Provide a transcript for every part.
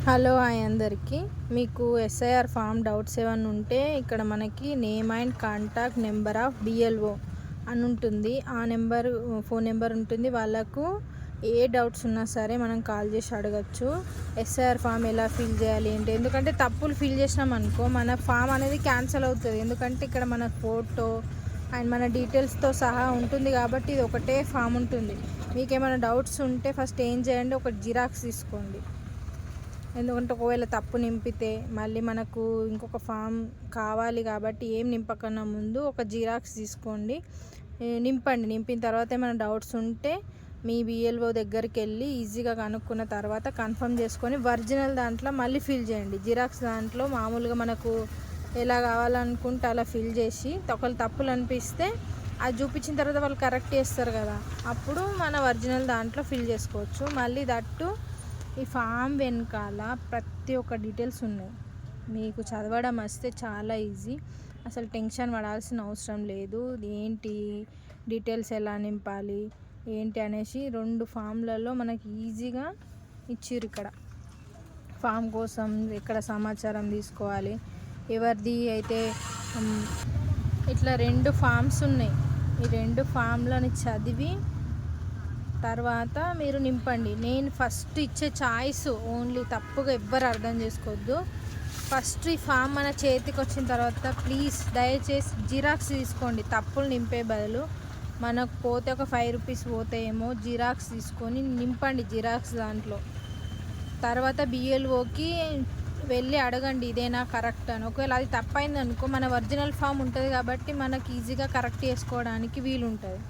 Hello hi అందరికీ. మీకు SIR form doubts ఏమైనా ఉంటే ఇక్కడ మనకి name and contact number of BLO అని ఉంటుంది. ఆ నెంబర్ ఫోన్ నెంబర్ ఉంటుంది. వాళ్ళకు ఏ డౌట్స్ ఉన్నా సరే మనం కాల్ చేసి అడగచ్చు. ఎస్ఐఆర్ ఫామ్ ఎలా ఫిల్ చేయాలి ఏంటి, ఎందుకంటే తప్పులు ఫిల్ చేసినాం అనుకో మన ఫామ్ అనేది క్యాన్సిల్ అవుతుంది. ఎందుకంటే ఇక్కడ మన ఫోటో అండ్ మన డీటెయిల్స్తో సహా ఉంటుంది కాబట్టి ఇది ఒకటే ఫామ్ ఉంటుంది. మీకు ఏమైనా డౌట్స్ ఉంటే ఫస్ట్ ఏం చేయండి, ఒక జిరాక్స్ తీసుకోండి. ఎందుకంటే ఒకవేళ తప్పు నింపితే మళ్ళీ మనకు ఇంకొక ఫామ్ కావాలి కాబట్టి ఏం నింపకన్నా ముందు ఒక జిరాక్స్ తీసుకోండి, నింపండి. నింపిన తర్వాత ఏమైనా డౌట్స్ ఉంటే మీ బిఎల్ఓ దగ్గరికి వెళ్ళి ఈజీగా కనుక్కున్న తర్వాత కన్ఫర్మ్ చేసుకొని ఒరిజినల్ దాంట్లో మళ్ళీ ఫిల్ చేయండి. జిరాక్స్ దాంట్లో మామూలుగా మనకు ఎలా కావాలనుకుంటే అలా ఫిల్ చేసి ఒకవేళ తప్పులు అనిపిస్తే అది చూపించిన తర్వాత వాళ్ళు కరెక్ట్ చేస్తారు కదా, అప్పుడు మన ఒరిజినల్ దాంట్లో ఫిల్ చేసుకోవచ్చు. మళ్ళీ దట్టు ఈ ఫామ్ వెనకాల ప్రతి ఒక్క డీటెయిల్స్ ఉన్నాయి. మీకు చదవడం వస్తే చాలా ఈజీ, అసలు టెన్షన్ పడాల్సిన అవసరం లేదు. ఏంటి డీటెయిల్స్ ఎలా నింపాలి ఏంటి అనేసి 2 ఫామ్లలో మనకి ఈజీగా ఇచ్చిర్రు. ఇక్కడ ఫామ్ కోసం ఎక్కడ సమాచారం తీసుకోవాలి, ఎవరిది అయితే ఇట్లా 2 ఫామ్స్ ఉన్నాయి. ఈ 2 ఫామ్లను చదివి తర్వాత మీరు నింపండి. నేను ఫస్ట్ ఇచ్చే చాయిస్ ఓన్లీ తప్పుగా ఎవ్వరు అర్థం చేసుకోవద్దు. ఫస్ట్ ఈ ఫామ్ మన చేతికి వచ్చిన తర్వాత ప్లీజ్ దయచేసి జిరాక్స్ తీసుకోండి. తప్పులు నింపే బదులు మనకు పోతే ఒక 5 రూపీస్ పోతాయేమో, జిరాక్స్ తీసుకొని నింపండి జిరాక్స్ దాంట్లో. తర్వాత బిఎల్ఓకి వెళ్ళి అడగండి ఇదేనా కరెక్ట్ అని. ఒకవేళ అది తప్పైంది అనుకో మన ఒరిజినల్ ఫామ్ ఉంటుంది కాబట్టి మనకి ఈజీగా కరెక్ట్ చేసుకోవడానికి వీలుంటుంది.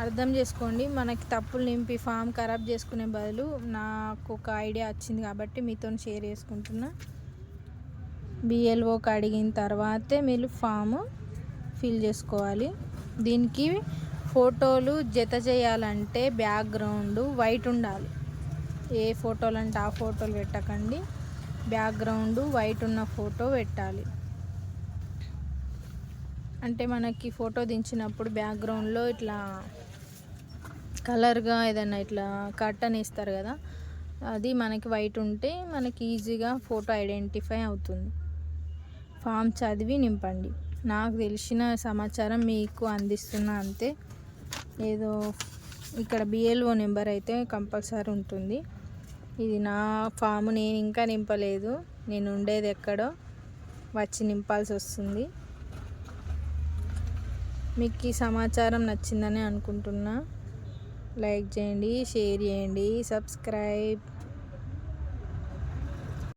అర్థం చేసుకోండి. మనకి తప్పులు నింపి ఫామ్ ఖరాబ్ చేసుకునే బదులు నాకు ఒక ఐడియా వచ్చింది కాబట్టి మీతో షేర్ చేసుకుంటున్నా. బిఎల్ఓకి అడిగిన తర్వాతే మీరు ఫామ్ ఫిల్ చేసుకోవాలి. దీనికి ఫోటోలు జత చేయాలంటే బ్యాక్గ్రౌండ్ వైట్ ఉండాలి. ఏ ఫోటోలు అంటే ఆ ఫోటోలు పెట్టకండి, బ్యాక్గ్రౌండ్ వైట్ ఉన్న ఫోటో పెట్టాలి. అంటే మనకి ఫోటో దించినప్పుడు బ్యాక్గ్రౌండ్లో ఇట్లా కలర్గా ఏదైనా ఇట్లా కర్టన్ ఇస్తారు కదా, అది మనకి వైట్ ఉంటే మనకి ఈజీగా ఫోటో ఐడెంటిఫై అవుతుంది. ఫామ్ చదివి నింపండి. నాకు తెలిసిన సమాచారం మీకు అందిస్తున్నా అంతే. ఏదో ఇక్కడ బిఎల్ఓ నెంబర్ అయితే కంపల్సరీ ఉంటుంది. ఇది నా ఫామ్, నేను ఇంకా నింపలేదు. నేను ఉండేది ఎక్కడో వచ్చి నింపాల్సి వస్తుంది. మీకు ఈ సమాచారం నచ్చిందని అనుకుంటున్నా. లైక్ చేయండి, షేర్ చేయండి, సబ్స్క్రైబ్.